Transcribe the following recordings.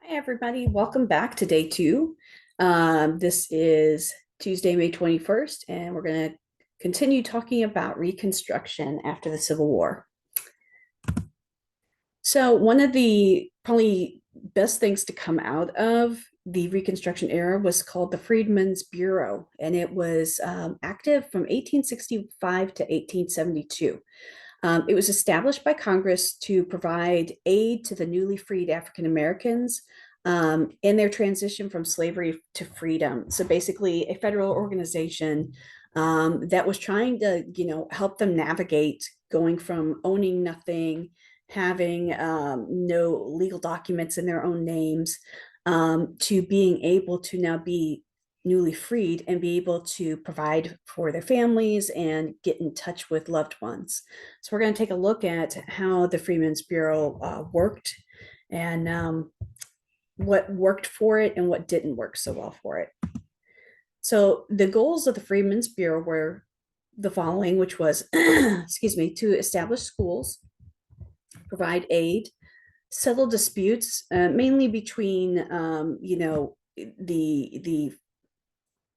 Hi, everybody. Welcome back to day two. This is Tuesday, May 21st, and we're going to continue talking about Reconstruction after the Civil War. So, one of the probably best things to come out of the Reconstruction era was called the Freedmen's Bureau, and it was active from 1865 to 1872. It was established by Congress to provide aid to the newly freed African Americans in their transition from slavery to freedom. So basically, a federal organization that was trying to, help them navigate going from owning nothing, having no legal documents in their own names, to being able to now be newly freed and be able to provide for their families and get in touch with loved ones. So we're going to take a look at how the Freedmen's Bureau worked and what worked for it and what didn't work so well for it. So the goals of the Freedmen's Bureau were the following, which was, excuse me, to establish schools, provide aid, settle disputes, mainly between, the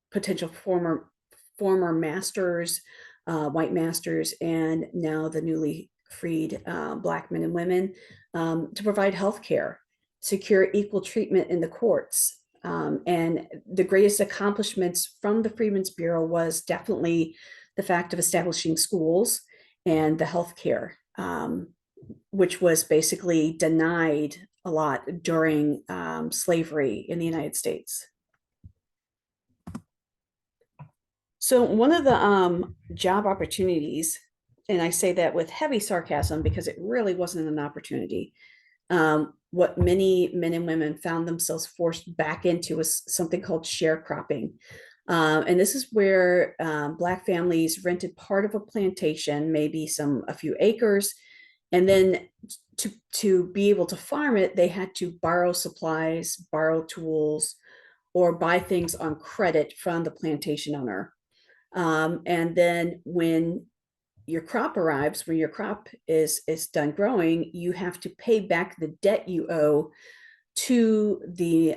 potential former masters, white masters, and now the newly freed Black men and women, to provide health care, secure equal treatment in the courts. And the greatest accomplishments from the Freedmen's Bureau was definitely the fact of establishing schools and the health care, which was basically denied a lot during slavery in the United States. So one of the job opportunities, and I say that with heavy sarcasm because it really wasn't an opportunity, what many men and women found themselves forced back into was something called sharecropping. And this is where Black families rented part of a plantation, maybe a few acres, and then to be able to farm it, they had to borrow supplies, borrow tools, or buy things on credit from the plantation owner. And then when your crop arrives, when your crop is done growing, you have to pay back the debt you owe to the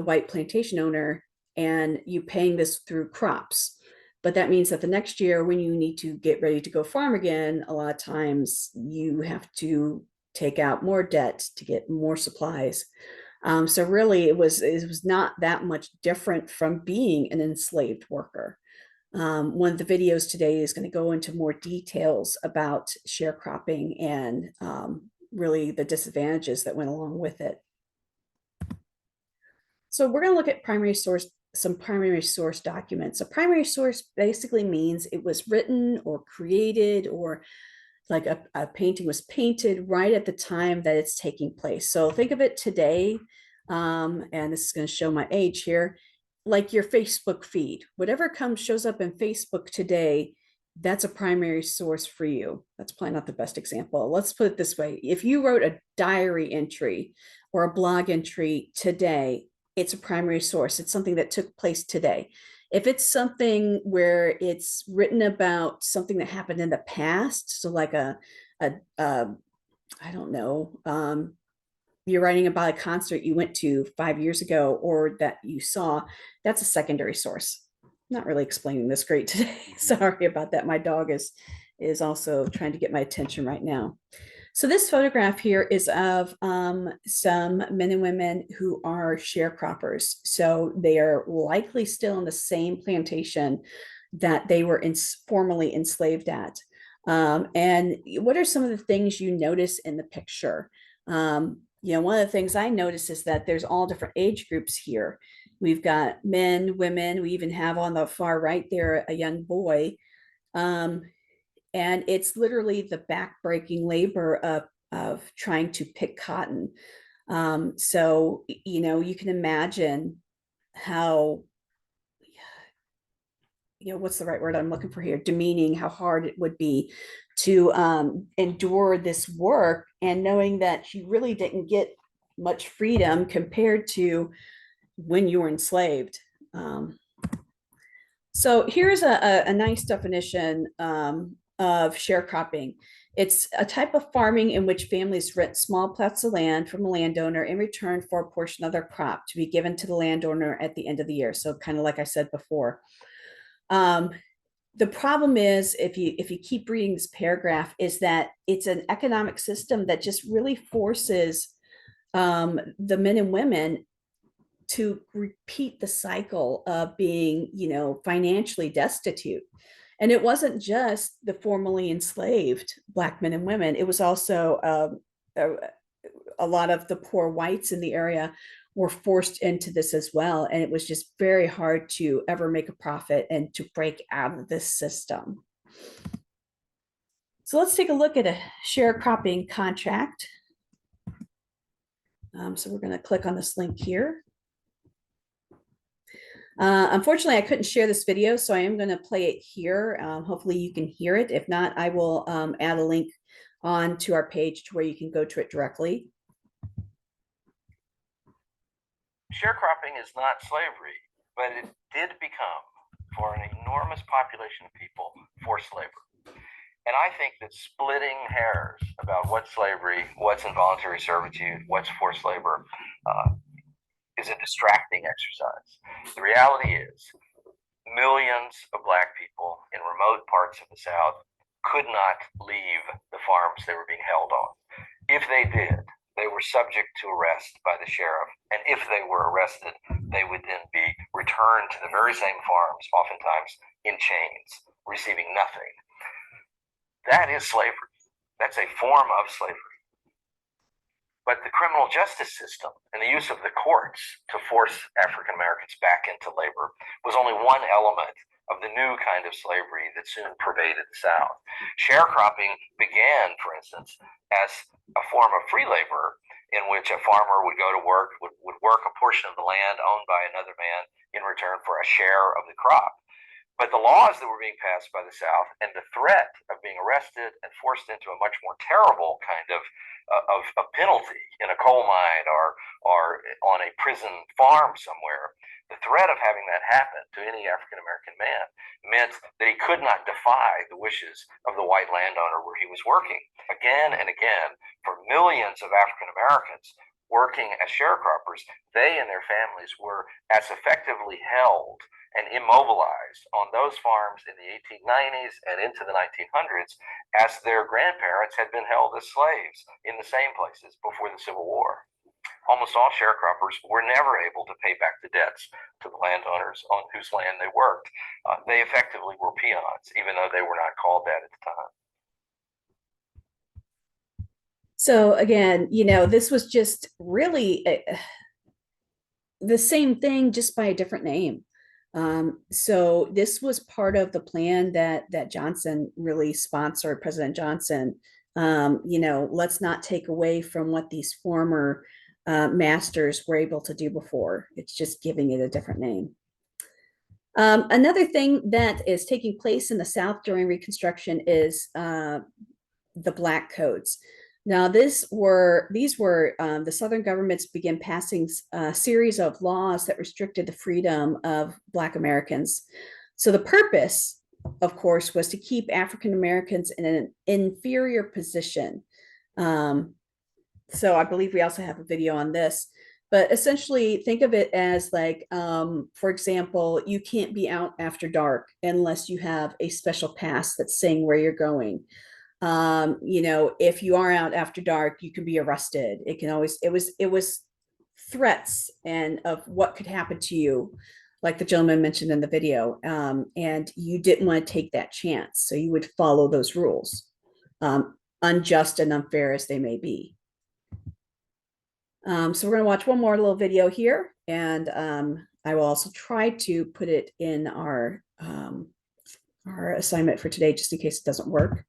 white plantation owner, and you paying this through crops. But that means that the next year, when you need to get ready to go farm again, a lot of times you have to take out more debt to get more supplies. So really, it was not that much different from being an enslaved worker. One of the videos today is going to go into more details about sharecropping and really the disadvantages that went along with it. So we're going to look at some primary source documents. A primary source basically means it was written or created, or like a painting was painted right at the time that it's taking place. So think of it today, and this is going to show my age here, like your Facebook feed. Whatever shows up in Facebook today, that's a primary source for you. That's probably not the best example. Let's put it this way. If you wrote a diary entry or a blog entry today, it's a primary source. It's something that took place today. If it's something where it's written about something that happened in the past, so like a I don't know, you're writing about a concert you went to 5 years ago or that you saw, that's a secondary source. I'm not really explaining this great today. Sorry about that. My dog is also trying to get my attention right now. So this photograph here is of some men and women who are sharecroppers. So they are likely still in the same plantation that they were formerly enslaved at. And what are some of the things you notice in the picture? One of the things I notice is that there's all different age groups here. We've got men, women. We even have on the far right there a young boy. And it's literally the backbreaking labor of trying to pick cotton. So, you can imagine how, what's the right word I'm looking for here? Demeaning, how hard it would be to endure this work, and knowing that you really didn't get much freedom compared to when you were enslaved. So here's a nice definition of sharecropping. It's a type of farming in which families rent small plots of land from a landowner in return for a portion of their crop to be given to the landowner at the end of the year. So kind of like I said before. Um, the problem is, if you keep reading this paragraph, is that it's an economic system that just really forces the men and women to repeat the cycle of being, financially destitute. And it wasn't just the formerly enslaved Black men and women, it was also a lot of the poor whites in the area were forced into this as well. And it was just very hard to ever make a profit and to break out of this system. So let's take a look at a sharecropping contract. So we're going to click on this link here. Unfortunately, I couldn't share this video, so I am going to play it here. Hopefully you can hear it. If not, I will add a link on to our page to where you can go to it directly. Sharecropping is not slavery, but it did become, for an enormous population of people, forced labor. And I think that splitting hairs about what's slavery, what's involuntary servitude, what's forced labor, is a distracting exercise. The reality is, millions of Black people in remote parts of the South could not leave the farms they were being held on. If they did, they were subject to arrest by the sheriff. And if they were arrested, they would then be returned to the very same farms, oftentimes in chains, receiving nothing. That is slavery. That's a form of slavery. But the criminal justice system and the use of the courts to force African Americans back into labor was only one element of the new kind of slavery that soon pervaded the South. Sharecropping began, for instance, as a form of free labor in which a farmer would go to work, would work a portion of the land owned by another man in return for a share of the crop. But the laws that were being passed by the South and the threat of being arrested and forced into a much more terrible kind of penalty in a coal mine or on a prison farm somewhere, the threat of having that happen to any African American man meant that he could not defy the wishes of the white landowner where he was working. Again and again, for millions of African Americans working as sharecroppers, they and their families were as effectively held and immobilized on those farms in the 1890s and into the 1900s as their grandparents had been held as slaves in the same places before the Civil War. Almost all sharecroppers were never able to pay back the debts to the landowners on whose land they worked. They effectively were peons, even though they were not called that at the time. So again, this was just really the same thing, just by a different name. So this was part of the plan that Johnson really sponsored, President Johnson. Let's not take away from what these former masters were able to do before. It's just giving it a different name. Another thing that is taking place in the South during Reconstruction is the Black Codes. Now, these were the Southern governments began passing a series of laws that restricted the freedom of Black Americans. So the purpose, of course, was to keep African Americans in an inferior position. So I believe we also have a video on this. But essentially, think of it as like, for example, you can't be out after dark unless you have a special pass that's saying where you're going. If you are out after dark, you can be arrested. It was threats and of what could happen to you, like the gentleman mentioned in the video. And you didn't want to take that chance. So you would follow those rules, unjust and unfair as they may be. So we're going to watch one more little video here, and I will also try to put it in our assignment for today, just in case it doesn't work.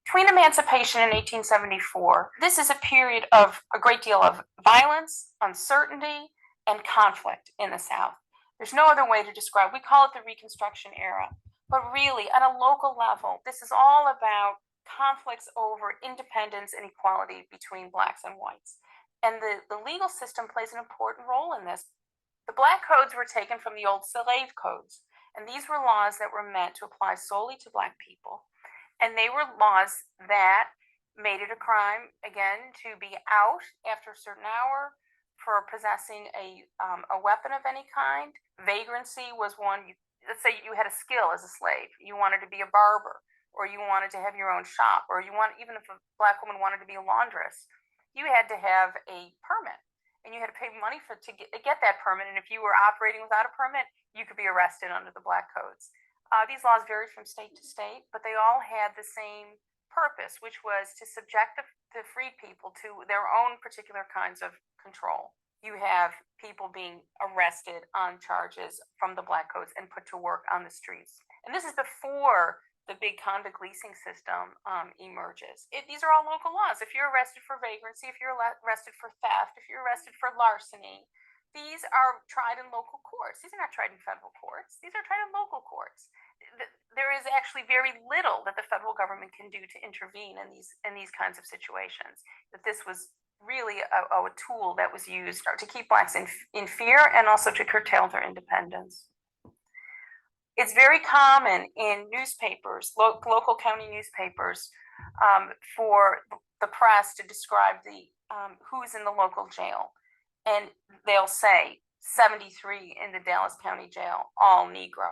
Between emancipation and 1874, this is a period of a great deal of violence, uncertainty, and conflict in the South. There's no other way to describe. We call it the Reconstruction era, but really, at a local level, this is all about conflicts over independence and equality between Blacks and whites. And the legal system plays an important role in this. The black codes were taken from the old slave codes, and these were laws that were meant to apply solely to black people. And they were laws that made it a crime, again, to be out after a certain hour, for possessing a weapon of any kind. Vagrancy was one. Let's say you had a skill as a slave. You wanted to be a barber, or you wanted to have your own shop, or even if a black woman wanted to be a laundress, you had to have a permit, and you had to pay money to get that permit. And if you were operating without a permit, you could be arrested under the black codes. These laws varied from state to state, but they all had the same purpose, which was to subject the free people to their own particular kinds of control. You have people being arrested on charges from the black codes and put to work on the streets. And this is before the big convict leasing system emerges. These are all local laws. If you're arrested for vagrancy, if you're arrested for theft, if you're arrested for larceny, these are tried in local courts. These are not tried in federal courts. These are tried in local courts. There is actually very little that the federal government can do to intervene in these kinds of situations. That this was really a tool that was used to keep blacks in fear and also to curtail their independence. It's very common in newspapers, local county newspapers, for the press to describe who's in the local jail. And they'll say 73 in the Dallas County Jail, all Negro.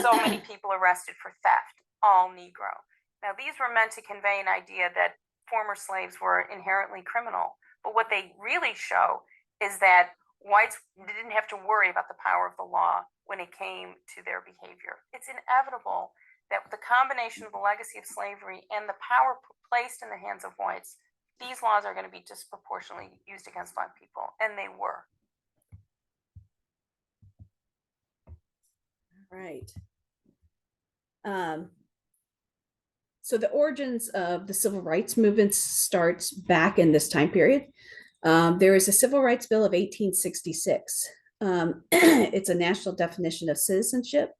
So many people arrested for theft, all Negro. Now, these were meant to convey an idea that former slaves were inherently criminal. But what they really show is that whites didn't have to worry about the power of the law when it came to their behavior. It's inevitable that the combination of the legacy of slavery and the power placed in the hands of whites, these laws are going to be disproportionately used against black people, and they were. Right. So the origins of the civil rights movement starts back in this time period. There is a Civil Rights Bill of 1866. It's a national definition of citizenship.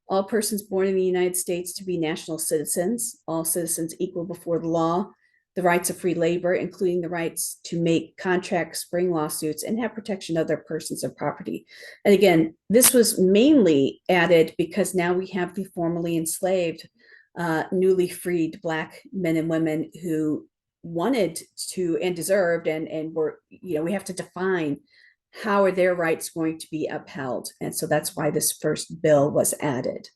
All persons born in the United States to be national citizens, all citizens equal before the law, the rights of free labor, including the rights to make contracts, bring lawsuits, and have protection of their persons and property. And again, this was mainly added because now we have the formerly enslaved, newly freed black men and women who wanted to and deserved and were, we have to define how are their rights going to be upheld. And so that's why this first bill was added.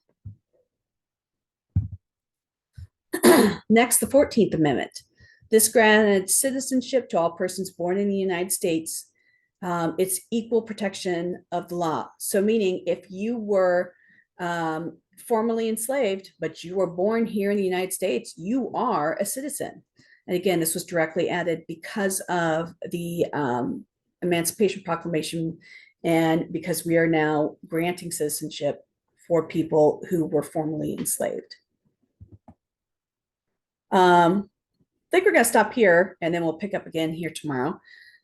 Next, the 14th Amendment. This granted citizenship to all persons born in the United States. It's equal protection of the law. So meaning if you were formerly enslaved, but you were born here in the United States, you are a citizen. And again, this was directly added because of the Emancipation Proclamation and because we are now granting citizenship for people who were formerly enslaved. I think we're going to stop here and then we'll pick up again here tomorrow.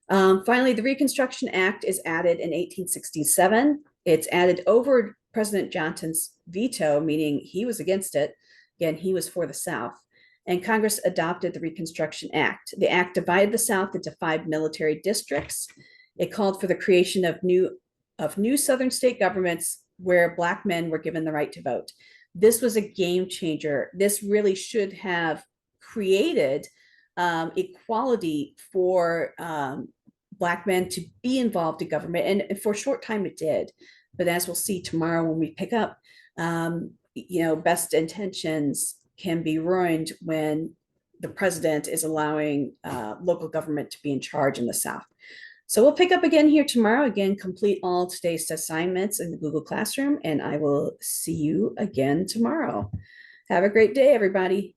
Finally, the Reconstruction Act is added in 1867. It's added over President Johnson's veto, meaning he was against it. Again, he was for the South. And Congress adopted the Reconstruction Act. The act divided the South into 5 military districts. It called for the creation of new Southern state governments where Black men were given the right to vote. This was a game changer. This really should have created equality for Black men to be involved in government. And for a short time it did. But as we'll see tomorrow when we pick up, best intentions can be ruined when the president is allowing local government to be in charge in the South. So we'll pick up again here tomorrow. Again, complete all today's assignments in the Google Classroom, and I will see you again tomorrow. Have a great day, everybody.